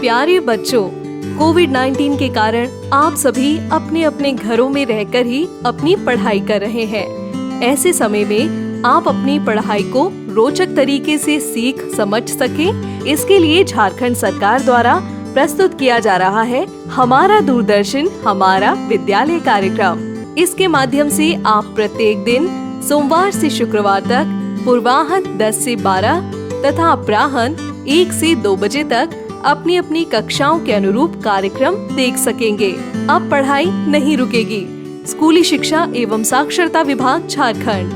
प्यारे बच्चों, कोविड-19 के कारण आप सभी अपने अपने घरों में रहकर ही अपनी पढ़ाई कर रहे हैं। ऐसे समय में आप अपनी पढ़ाई को रोचक तरीके से सीख समझ सकें, इसके लिए झारखंड सरकार द्वारा प्रस्तुत किया जा रहा है हमारा दूरदर्शन हमारा विद्यालय कार्यक्रम। इसके माध्यम से आप प्रत्येक दिन सोमवार से शुक्रवार तक पूर्वाह्न 10 से 12 तथा अपराह्न 1 से 2 बजे तक अपनी अपनी कक्षाओं के अनुरूप कार्यक्रम देख सकेंगे। अब पढ़ाई नहीं रुकेगी। स्कूली शिक्षा एवं साक्षरता विभाग झारखंड।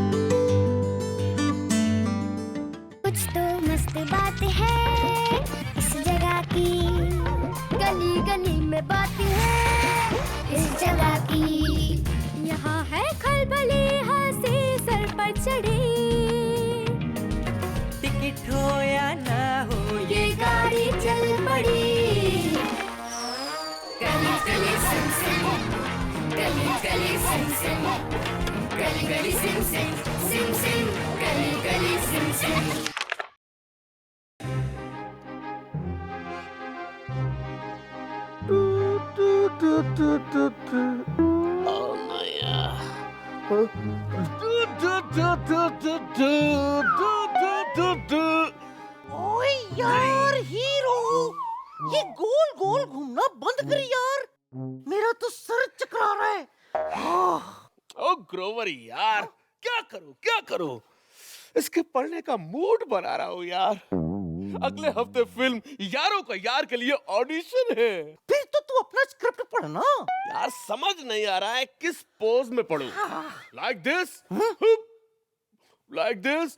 कुछ तो मस्त बात है इस जगह की, गली गली में बात है इस जगह की। यहाँ है खलबली हंसी सर पर चढ़ी, टिकट हो या ना हो ये गाड़ी चल पड़ी। गली Gali Sim Sim, Gali Gali Sim Sim, Gali Gali Sim SIM, SIM Sim, Gali Gali Sim SIM. ओए यार हीरो, ये गोल गोल घूमना बंद कर यार, मेरा तो सर चकरा रहा है। ओ ग्रोवर यार, क्या करूं? इसके पढ़ने का मूड बना रहा हूँ यार। अगले हफ्ते फिल्म यारों का यार के लिए ऑडिशन है। फिर तो तू अपना स्क्रिप्ट पढ़ना। यार समझ नहीं आ रहा है किस पोज में पढ़ूं। Like this, like this.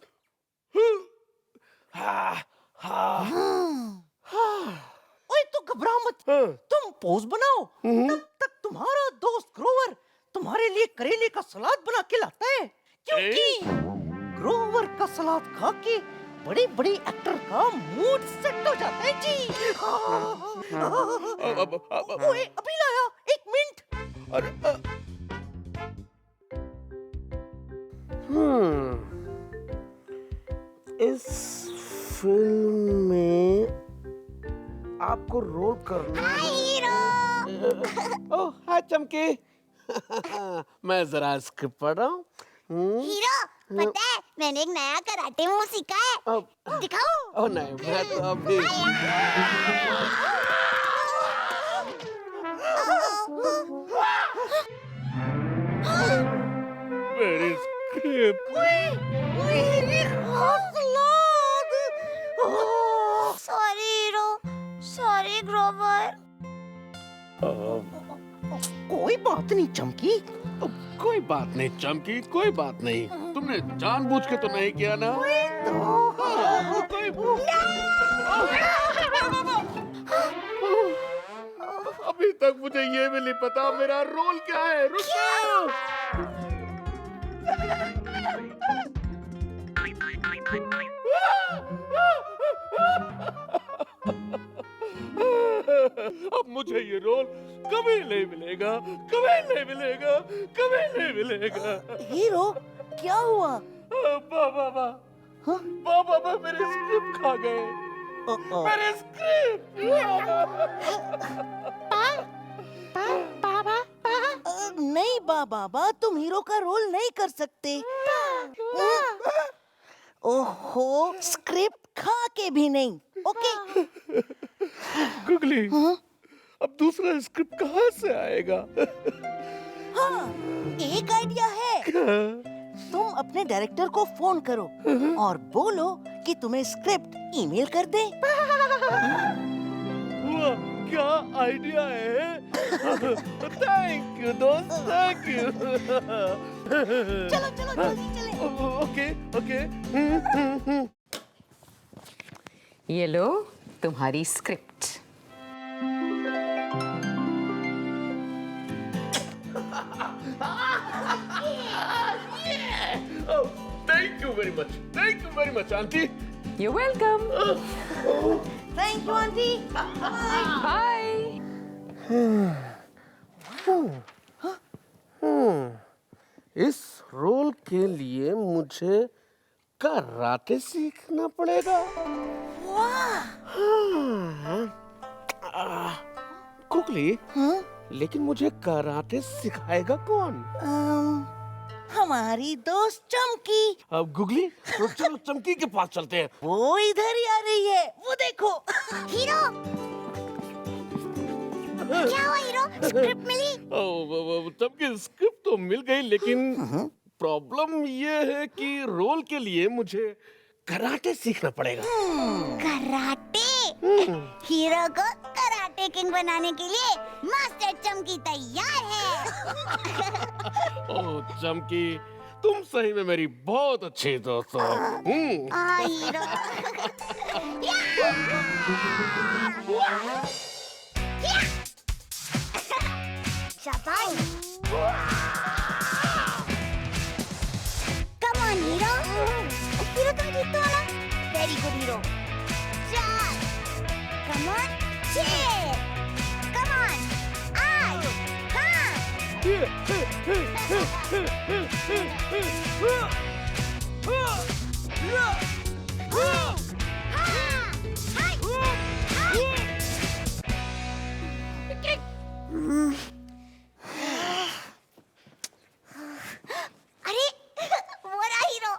ओए तू घबरा मत, तुम पोज बनाओ, तब तक तुम्हारा दोस्त ग्रोवर तुम्हारे लिए करेले का सलाद बना के लाता है, क्योंकि ग्रोवर का सलाद खा के बड़े बड़े एक्टर का मूड सेट हो जाता है जी। ओए अभी लाया, 1 मिनट। इस फिल्म में आपको रोल करना है। ओह हाय चमकी। मैं जरा स्क्रिप्ट पढ़ रहा हूँ। हीरो, पता है मैंने एक नया कराटे मूव सीखा है, दिखाओ। ओह नहीं, मैं तो अभी मेरी script. Sorry hero, sorry Grover. कोई बात नहीं चमकी। कोई बात नहीं चमकी, कोई बात नहीं। तुमने जानबूझ के तो नहीं किया ना? अभी तक मुझे ये भी नहीं पता मेरा रोल क्या है। रुको। अब मुझे ये रोल कभी नहीं मिलेगा, कभी नहीं मिलेगा, कभी नहीं मिलेगा। हीरो क्या हुआ? बाबा मेरे स्क्रिप्ट खा गए। मेरे स्क्रिप्ट। नहीं बाबा, तुम हीरो का रोल नहीं कर सकते। ओहो, स्क्रिप्ट खा के भी नहीं। ओके। गुगली, अब दूसरा स्क्रिप्ट कहाँ से आएगा? हाँ, एक आइडिया है। तुम अपने डायरेक्टर को फोन करो और बोलो कि तुम्हें स्क्रिप्ट ईमेल कर दे। वाह, क्या आइडिया है। थैंक यू दोस्त, थैंक यू। चलो जल्दी चले। ओके। ये लो तुम्हारी script. Thank you very much, auntie. You're welcome. Thank you aunty. Bye. इस रोल के लिए मुझे कराटे सीखना पड़ेगा। वाह, गुगली, हाँ? लेकिन मुझे कराटे सिखाएगा कौन? हमारी दोस्त चमकी। अब गुगली, तो चलो चमकी के पास चलते हैं। वो इधर ही आ रही है, वो देखो। हीरो, क्या हुआ हीरो? स्क्रिप्ट मिली? चमकी स्क्रिप्ट तो मिल गई, लेकिन प्रॉब्लम ये है कि रोल के लिए मुझे कराटे सीखना पड़ेगा। कराटे? हीरो को कराटे किंग बनाने के लिए मास्टर चमकी तैयार है। ओह चमकी, तुम सही में मेरी बहुत अच्छी दोस्त हो। हीरो। शाबाश। Come on hero. हीरो तुम जीत हो ना? Very good hero. 4, come on 6, come on 8, हाँ। अरे वो रहा हीरो।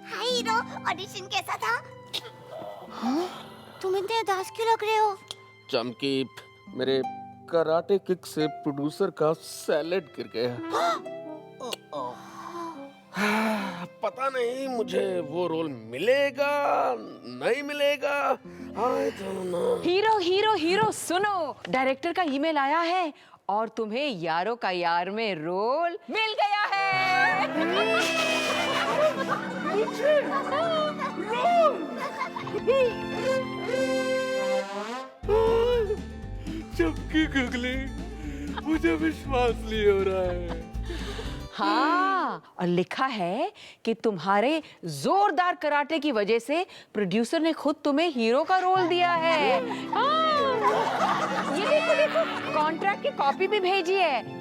हाय हीरो, ऑडिशन कैसा था? तुम इतने उदास क्यों लग रहे हो? चमकी, मेरे कराटे किक से प्रोड्यूसर का सैलेड गिर गया। पता नहीं मुझे वो रोल मिलेगा नहीं मिलेगा। I don't know। Hero hero hero सुनो, डायरेक्टर का ईमेल आया है और तुम्हें यारों का यार में रोल मिल गया है। चमकी गुगली, मुझे विश्वास नहीं हो रहा है। हाँ, और लिखा है कि तुम्हारे जोरदार कराटे की वजह से प्रोड्यूसर ने खुद तुम्हें हीरो का रोल दिया है। हाँ, ये देखो देखो, कॉन्ट्रैक्ट की कॉपी भी भेजी है।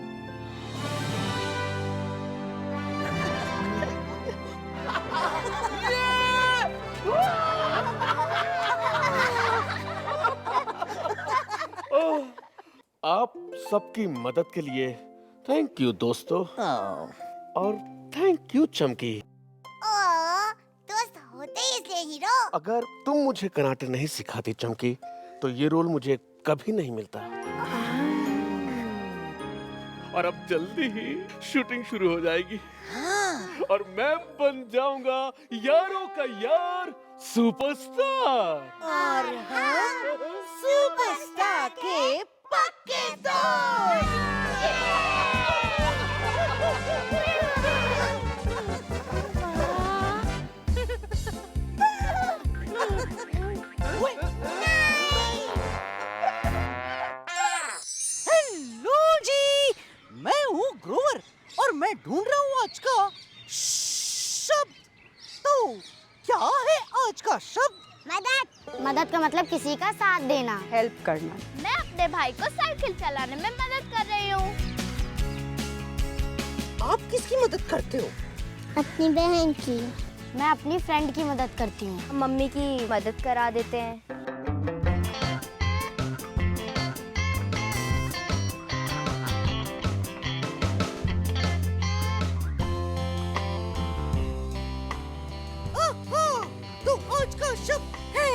आप सबकी मदद के लिए थैंक यू दोस्तों, और थैंक यू चमकी। दोस्त होते ही इसलिए हीरो। अगर तुम मुझे कराटे नहीं सिखाती चमकी, तो ये रोल मुझे कभी नहीं मिलता। और अब जल्दी ही शूटिंग शुरू हो जाएगी। और मैं बन जाऊंगा यारों का यार सुपरस्टार। और हम सुपरस्टार के पक्के दोस्त। हेलो जी, मैं हूँ ग्रोवर और मैं ढूंढ रहा हूँ आज का शब्द। तो क्या है आज का शब्द? मदद। मदद का मतलब किसी का साथ देना, हेल्प करना। मैं अपने भाई को साइकिल चलाने में मदद कर रही हूँ। आप किसकी मदद करते हो? अपनी बहन की। मैं अपनी फ्रेंड की मदद करती हूँ। मम्मी की मदद करा देते हैं। तो आज का शब्द है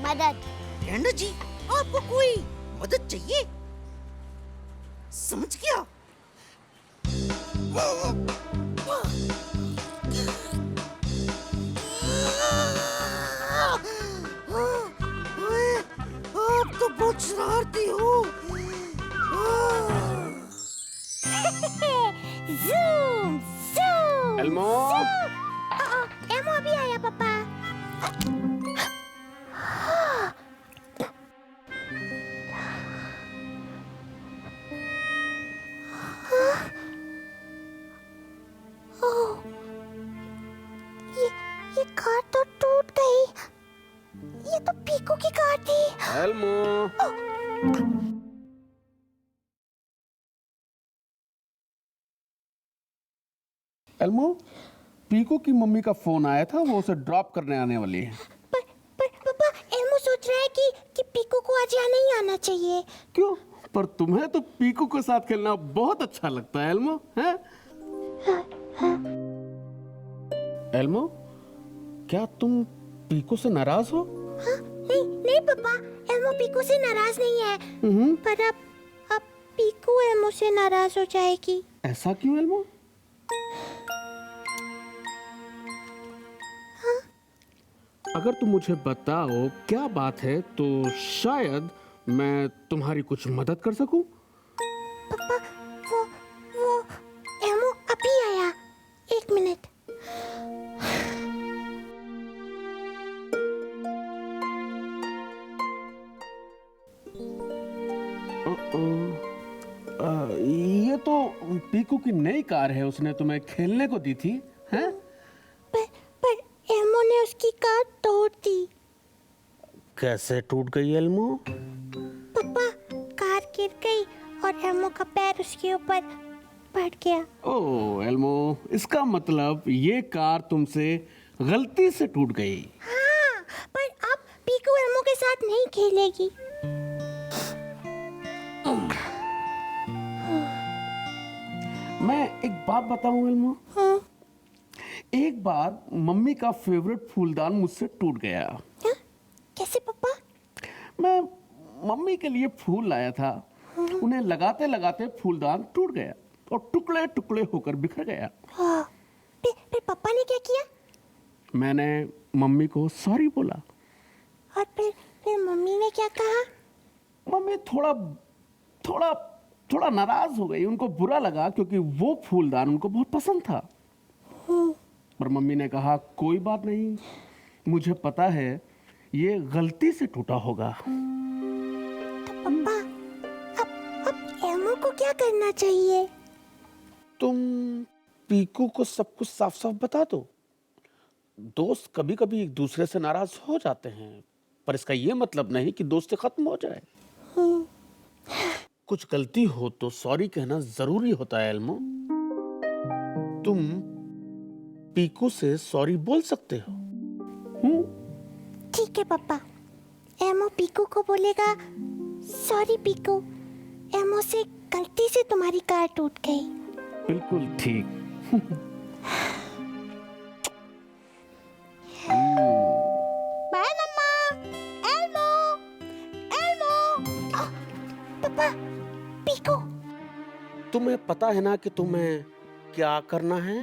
मदद। गेंडा जी, आपको कोई मदद चाहिए? समझ गया। आप तो बहुत शरारती हो। Zoom zoom. एल्मो, एल्मो भी आया पापा। ये कार तो टूट गई। ये तो पीकू की कार थी। एल्मो। एल्मो, पीकू की मम्मी का फोन आया था, वो उसे ड्रॉप करने आने वाली है। पर पापा, एल्मो सोच रहा है कि पीकू को आज यहाँ नहीं आना चाहिए। क्यों? पर तुम्हें तो पीकू के साथ खेलना बहुत अच्छा लगता है एल्मो, हैं? एल्मो, क्या तुम पीकू से नाराज हो? हाँ, नहीं नहीं पापा, एल्मो पीकू से नाराज नहीं है। पर अब पीकू एल्मो से नाराज हो जाएगी। ऐसा क्यों एल्मो? अगर तुम मुझे बताओ क्या बात है तो शायद मैं तुम्हारी कुछ मदद कर सकूं। पापा, वो एल्मो अभी आया, 1 मिनट। ये तो पीकू की नई कार है, उसने तुम्हें खेलने को दी थी, हैं? पर एल्मो ने उसकी कार तोड़ दी। कैसे टूट गई एल्मो? पापा, कार गिर गई और एल्मो का पैर उसके ऊपर पड़ गया। ओह एल्मो, इसका मतलब ये कार तुमसे गलती से टूट गई। हाँ, पर अब पीकू एल्मो के साथ नहीं खेलेगी। मैं एक बात बताऊं एल्मो? हाँ? एक बार मम्मी का फेवरेट फूलदान मुझसे टूट गया। हाँ? कैसे पापा? मैं मम्मी के लिए फूल लाया था, उन्हें लगाते लगाते फूलदान टूट गया और टुकड़े टुकड़े होकर बिखर गया। हाँ, फिर पापा ने क्या किया? मैंने मम्मी को सॉरी बोला। और फिर मम्मी ने क्या कहा? मम्मी थोड़ा नाराज हो गई, उनको बुरा लगा क्योंकि वो फूलदान उनको बहुत पसंद था। पर मम्मी ने कहा कोई बात नहीं, मुझे पता है ये गलती से टूटा होगा। तो पापा, अब एल्मो को क्या करना चाहिए? तुम पीकू को सब कुछ साफ साफ बता दो। दोस्त कभी कभी एक दूसरे से नाराज हो जाते हैं, पर इसका ये मतलब नहीं कि दोस्ती खत्म हो जाए। कुछ गलती हो तो सॉरी कहना जरूरी होता है एल्मो। तुम पीकू से सॉरी बोल सकते हो। ठीक है पापा, एल्मो पीकू को बोलेगा सॉरी पीकू, एल्मो से गलती से तुम्हारी कार टूट गई। बिल्कुल ठीक। बाय मम्मा। Elmo, Elmo. पापा, पीकू। तुम्हें पता है ना कि तुम्हें क्या करना है?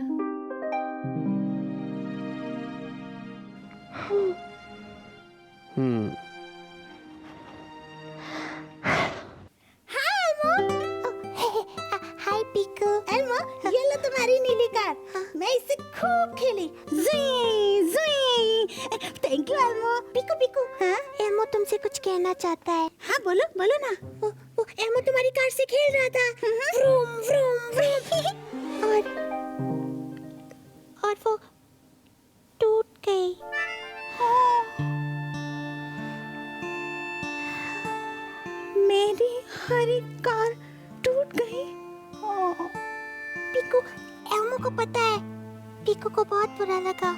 हाय पीकू। एल्मो, ये लो तुम्हारी नीली कार। मैं इससे खूब खेली। Thank you Elmo. पीकू। हाँ? एल्मो तुमसे कुछ कहना चाहता है। हाँ, बोलो ना। वो एल्मो तुम्हारी कार से खेल रहा था। Vroom vroom vroom. और वो टूट गई। मेरी हरी कार टूट गई। पीकू, एल्मो को पता है, पीकू को बहुत बुरा लगा।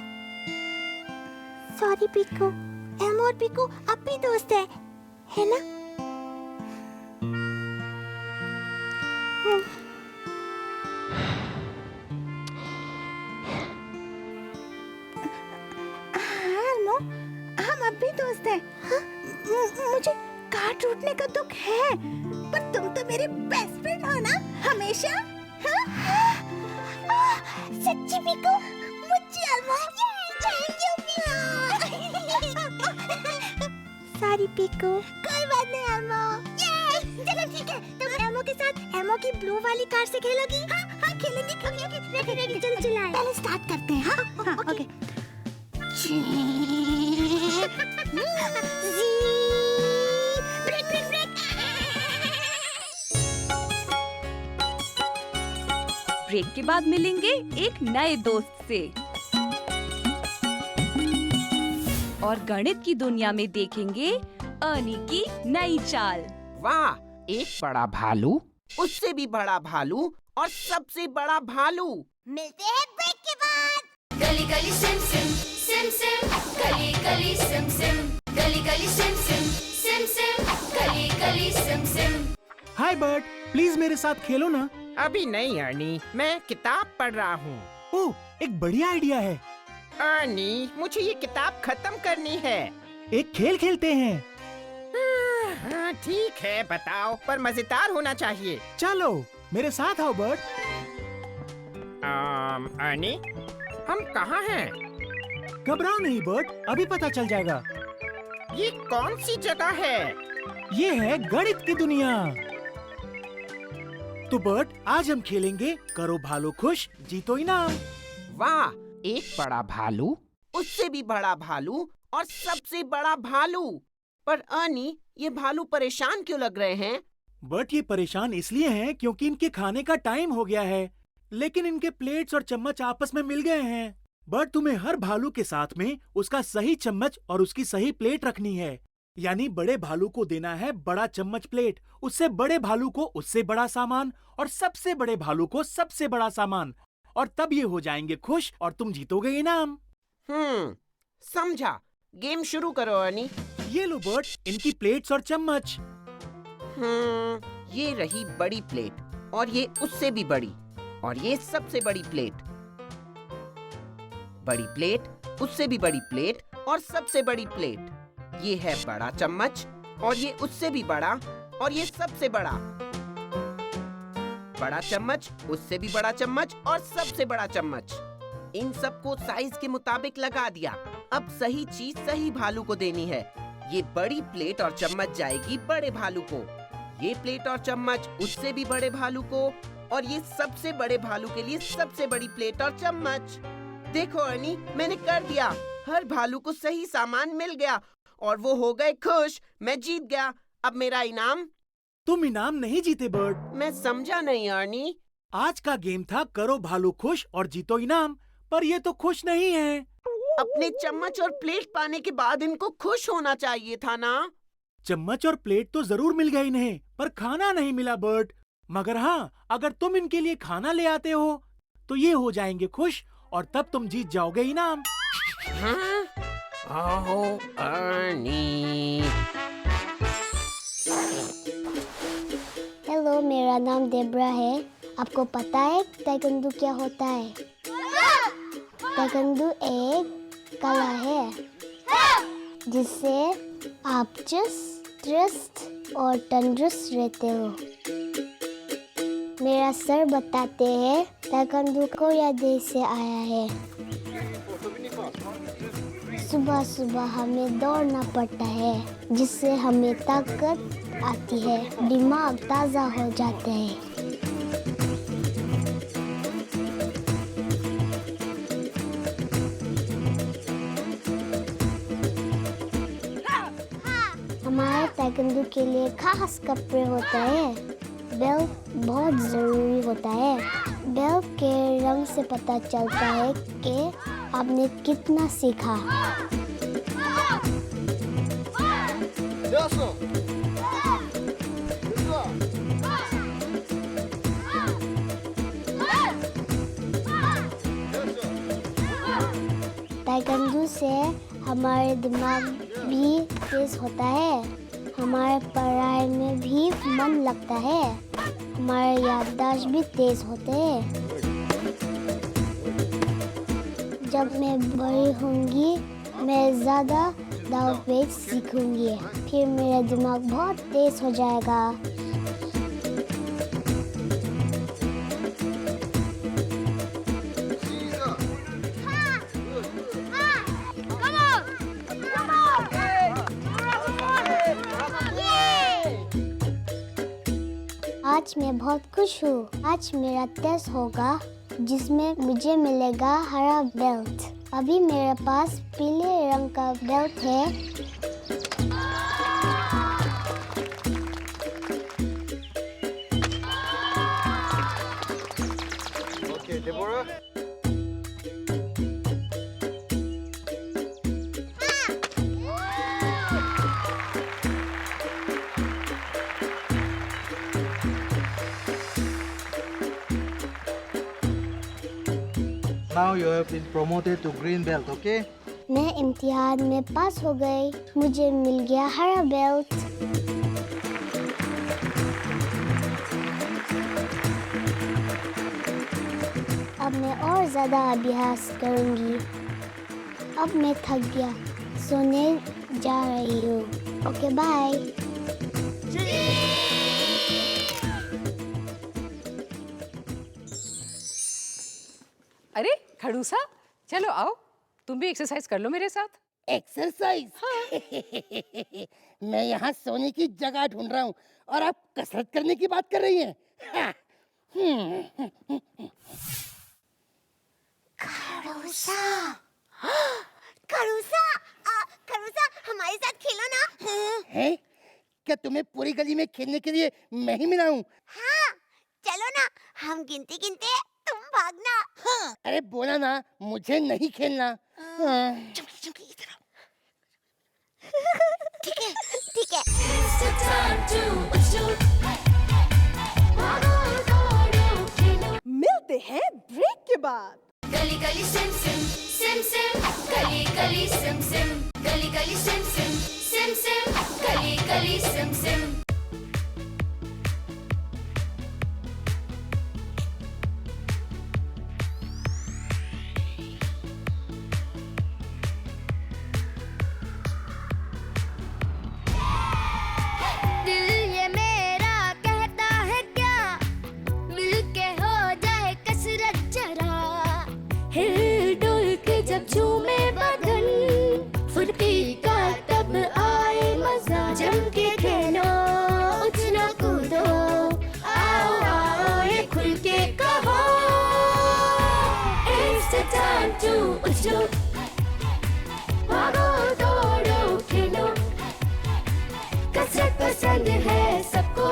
सॉरी पीकू। एल्मो और पीकू अब भी दोस्त है ना? हाँ एल्मो, हम अब भी दोस्त हैं। हाँ? मुझे कार टूटने का दुख है, पर तुम तो मेरे बेस्ट फ्रेंड हो ना, हमेशा। हाँ? सच्ची पीकू, मुझे एल्मो। Thank you sorry Piku. कोई बात नहीं एल्मो। चलो ठीक है, तुम एल्मो के साथ एल्मो की ब्लू वाली कार से खेलोगी? हाँ, खेलेंगे। रेडी चलो चलाएं। पहले स्टार्ट करते हैं। हाँ, ओके। ब्रेक के बाद मिलेंगे एक नए दोस्त से और गणित की दुनिया में देखेंगे अर्नी की नई चाल। वाह, एक बड़ा भालू, उससे भी बड़ा भालू और सबसे बड़ा भालू। मिलते हैं ब्रेक के बाद। गली Gali Sim SIM SIM Sim Gali Gali Sim Sim Gali Gali Sim SIM SIM Sim Gali Gali Sim Sim. Hi Bert, please मेरे साथ खेलो ना। अभी नहीं अर्नी, मैं किताब पढ़ रहा हूँ। ओह, एक बढ़िया आइडिया है। अर्नी, मुझे ये किताब खत्म करनी है। एक खेल खेलते हैं। हाँ, ठीक है, बताओ, पर मजेदार होना चाहिए। चलो मेरे साथ आओ बर्ट। अर्नी, हम कहाँ हैं? घबराओ नहीं बर्ट, अभी पता चल जाएगा। ये कौन सी जगह है? ये है गणित की दुनिया। तो बर्ट, आज हम खेलेंगे करो भालू खुश जीतो इनाम। वाह, एक बड़ा भालू, उससे भी बड़ा भालू और सबसे बड़ा भालू। पर अर्नी, ये भालू परेशान क्यों लग रहे हैं? बर्ट, ये परेशान इसलिए हैं क्योंकि इनके खाने का टाइम हो गया है, लेकिन इनके प्लेट्स और चम्मच आपस में मिल गए हैं। बर्ट, तुम्हें हर भालू के साथ में उसका सही चम्मच और उसकी सही प्लेट रखनी है। यानी बड़े भालू को देना है बड़ा चम्मच प्लेट, उससे बड़े भालू को उससे बड़ा सामान और सबसे बड़े भालू को सबसे बड़ा सामान, और तब ये हो जाएंगे खुश और तुम जीतोगे इनाम। समझा। गेम शुरू करो अर्नी। ये लो बर्ट, इनकी प्लेट्स और चम्मच। ये रही बड़ी प्लेट और ये उससे भी बड़ी और ये सबसे बड़ी प्लेट। बड़ी प्लेट, उससे भी बड़ी प्लेट और सबसे बड़ी प्लेट। ये है बड़ा चम्मच और ये उससे भी बड़ा और ये सबसे बड़ा। बड़ा चम्मच, उससे भी बड़ा चम्मच और सबसे बड़ा चम्मच। इन सबको साइज के मुताबिक लगा दिया। अब सही चीज सही भालू को देनी है। ये बड़ी प्लेट और चम्मच जाएगी बड़े भालू को, ये प्लेट और चम्मच उससे भी बड़े भालू को, और ये सबसे बड़े भालू के लिए सबसे बड़ी प्लेट और चम्मच। देखो अर्नी, मैंने कर दिया। हर भालू को सही सामान मिल गया और वो हो गए खुश। मैं जीत गया। अब मेरा इनाम। तुम इनाम नहीं जीते बर्ट। मैं समझा नहीं अर्नी। आज का गेम था करो भालू खुश और जीतो इनाम, पर ये तो खुश नहीं है। अपने चम्मच और प्लेट पाने के बाद इनको खुश होना चाहिए था ना। चम्मच और प्लेट तो जरूर मिल गए इन्हें, पर खाना नहीं मिला बर्ट। मगर हाँ, अगर तुम इनके लिए खाना ले आते हो तो ये हो जाएंगे खुश और तब तुम जीत जाओगे इनाम। हाँ? ओहो अर्नी। हेलो, मेरा नाम देब्रा है। आपको पता है ताइक्वांडो क्या होता है? ताइक्वांडो एक कला है जिससे आप चुस्त और तंदुरुस्त रहते हो। मेरा सर बताते हैं ताइक्वांडो को यह देश से आया है। सुबह सुबह हमें दौड़ना पड़ता है जिससे हमें ताकत आती है, दिमाग ताज़ा हो जाता है। हमारे ताइक्वांडो के लिए खास कपड़े होते हैं। बेल्ट बहुत ज़रूरी होता है। बेल्ट के रंग से पता चलता है कि आपने कितना सीखा। ताइक्वांडो से हमारे दिमाग भी तेज होता है, हमारे पढ़ाई में भी मन लगता है, हमारे याददाश्त भी तेज होते हैं। जब मैं बड़ी होंगी मैं ज़्यादा दाव पेच सीखूंगी, फिर मेरा दिमाग बहुत तेज हो जाएगा। आज मैं बहुत खुश हूँ। आज मेरा टेस्ट होगा जिसमें मुझे मिलेगा हरा बेल्ट। अभी मेरे पास पीले रंग का बेल्ट है। Okay, Deborah. Now now you have been promoted to green belt, okay? मैं इम्तिहान में पास हो गई, मुझे मिल गया हरा बेल्ट। अब मैं और ज़्यादा अभ्यास करूँगी। अब मैं थक गया, सोने जा रही हूँ। Okay bye. अरे खड़ूसा, चलो आओ, तुम भी एक्सरसाइज कर लो मेरे साथ। एक्सरसाइज? मैं यहाँ सोने की जगह ढूंढ रहा हूँ और आप कसरत करने की बात कर रही हैं। खड़ूसा, खड़ूसा, खड़ूसा, हमारे साथ खेलो ना। हैं? क्या तुम्हें पूरी गली में खेलने के लिए मैं ही मिला हूँ? हाँ, चलो ना, हम गिनते गिनते तुम भागना। हाँ। अरे बोला ना, मुझे नहीं खेलना। ठीक है, ठीक है। It's the time to ucho. भागो दौड़ो खेलो. मिलते हैं ब्रेक के बाद। गली Gali Sim SIM SIM Sim. Gali Gali Sim Sim. Gali Gali Sim SIM SIM Sim. Gali Gali Sim SIM. दिल ये मेरा कहता है क्या, मिलके हो जाए कसरत जरा। हिल डुल के जब झूमे बदन, फुर्ती का तब आए मजा। जम के खेलो, उछलो कूदो, आओ आओ ये खुल के कहो। It's the time to उछलो, भागो दौड़ो खेलो। कसरत पसंद है सबको।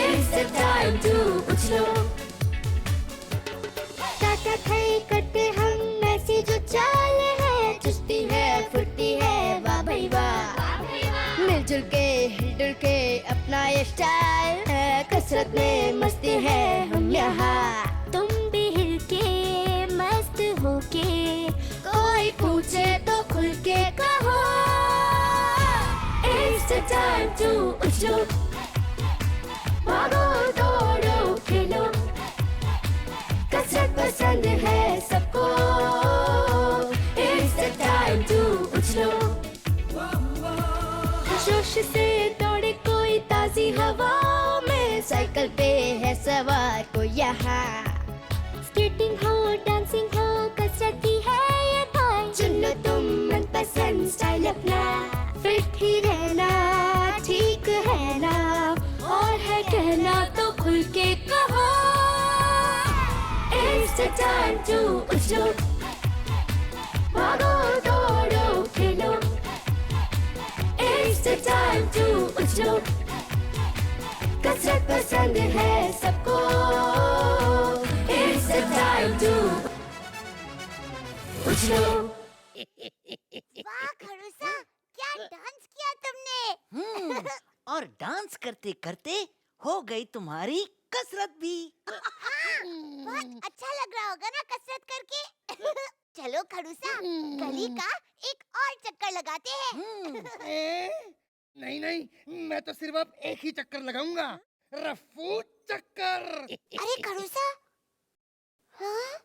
It's the time to उछलो। Tata खाई करते हम ऐसी जो चाल है, चुस्ती है फुर्ती है, वाह भाई वाह। मिलजुल के हिलजुल के अपना ये स्टाइल है, कसरत में मस्ती है हम यहाँ। तुम भी हिल के मस्त होके, कोई पूछे तो खुल के कहो। It's the time to उछलो, भागो दौड़ो खेलो। कसरत पसंद है सबको। It's the time to उछलो। जोश से दौड़े कोई ताजी हवा में, साइकिल पे है सवार कोई यहाँ। स्केटिंग हो डांसिंग हो, कसरत ही है ये भाई। चुन लो तुम मनपसंद स्टाइल अपना, फिट ही रहना ठीक है ना, और है कहना तो खुल के कहो। It's the time to उछलो, भागो दौड़ो खेलो। It's the time to उछलो, कसरत पसंद है सबको। It's the time to उछलो। वाह खड़ूसा, क्या डांस किया तुमने। और डांस करते करते हो गई तुम्हारी कसरत भी। बहुत अच्छा लग रहा होगा ना कसरत करके। चलो खड़ूसा, गली का एक और चक्कर लगाते हैं। नहीं नहीं, मैं तो सिर्फ अब एक ही चक्कर लगाऊंगा, रफू चक्कर। अरे खड़ूसा, हाँ?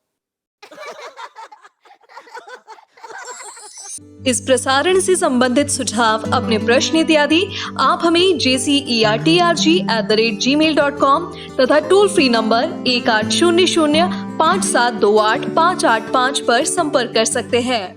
इस प्रसारण से संबंधित सुझाव, अपने प्रश्न इत्यादि आप हमें jcertrg@gmail.com तथा टोल फ्री नंबर 1800 5728 585 पर संपर्क कर सकते हैं।